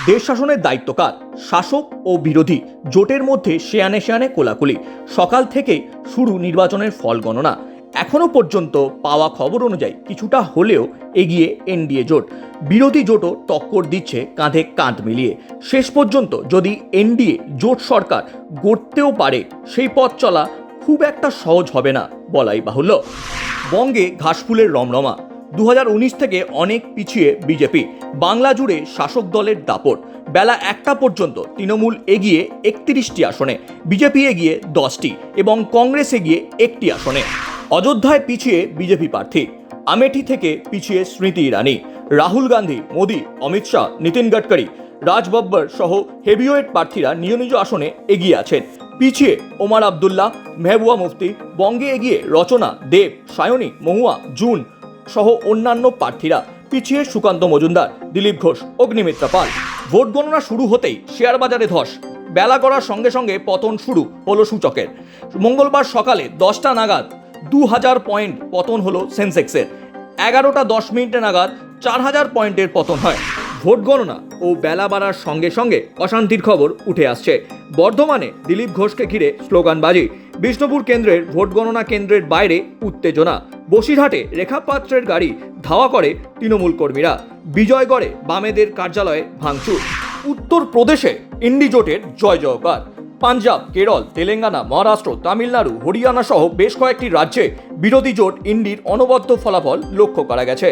দেশ শাসনের দায়িত্ব কার? শাসক ও বিরোধী জোটের মধ্যে সেয়ানে সেয়ানে কোলাকুলি। সকাল থেকে শুরু নির্বাচনের ফল গণনা। এখনো পর্যন্ত পাওয়া খবর অনুযায়ী কিছুটা হলেও এগিয়ে এনডিএ জোট। বিরোধী জোটও টক্কর দিচ্ছে কাঁধে কাঁধ মিলিয়ে। শেষ পর্যন্ত যদি এনডিএ জোট সরকার গড়তেও পারে, সেই পথ চলা খুব একটা সহজ হবে না বলাই বাহুল্য। বঙ্গে ঘাসফুলের রমরমা। 2019 থেকে অনেক পিছিয়ে বিজেপি। বাংলা জুড়ে শাসক দলের দাপট। বেলা 1টা পর্যন্ত তৃণমূল এগিয়ে 31টি আসনে, বিজেপি এগিয়ে 10টি এবং কংগ্রেস এগিয়ে 1টি আসনে। অযোধ্যায় পিছিয়ে বিজেপি প্রার্থী। আমেঠি থেকে পিছিয়ে স্মৃতি ইরানি। রাহুল গান্ধী, মোদি, অমিত শাহ, নীতিন গডকরি, রাজ বব্বর সহ হেভিওয়েট প্রার্থীরা নিজ নিজ আসনে এগিয়ে আছেন। পিছিয়ে ওমর আবদুল্লাহ, মেহবুবা মুফতি। বঙ্গে এগিয়ে রচনা, দেব, সায়নী, মহুয়া, জুন সহ অন্যান্য প্রার্থীরা। পিছিয়ে সুকান্ত মজুমদার, দিলীপ ঘোষ, অগ্নিমিত্রা পাল। ভোট গণনা শুরু হতেই শেয়ার বাজারে ধস। বেলা গড়ার সঙ্গে সঙ্গে পতন শুরু হলো সূচকের। মঙ্গলবার সকালে 10টা নাগাদ 2000 পয়েন্ট পতন হলো সেন্সেক্সের। 11টা 10 মিনিটে নাগাদ 4000 পয়েন্টের পতন হয়। ভোট গণনা ও বেলা বাড়ার সঙ্গে সঙ্গে অশান্তির খবর উঠে আসছে। বর্ধমানে দিলীপ ঘোষকে ঘিরে স্লোগানবাজি। বিষ্ণুপুর কেন্দ্রের ভোট গণনা কেন্দ্রের বাইরে উত্তেজনা। বসিরহাটে রেখা পাত্রের গাড়ি ধাওয়া করে তৃণমূল কর্মীরা। বিজয়গড়ে বামেদের কার্যালয়ে ভাঙচুর। উত্তরপ্রদেশে ইন্ডি জোটের জয় জয়কার। পাঞ্জাব, কেরল, তেলেঙ্গানা, মহারাষ্ট্র, তামিলনাড়ু, হরিয়ানা সহ বেশ কয়েকটি রাজ্যে বিরোধী জোট ইন্ডির অনবদ্য ফলাফল লক্ষ্য করা গেছে।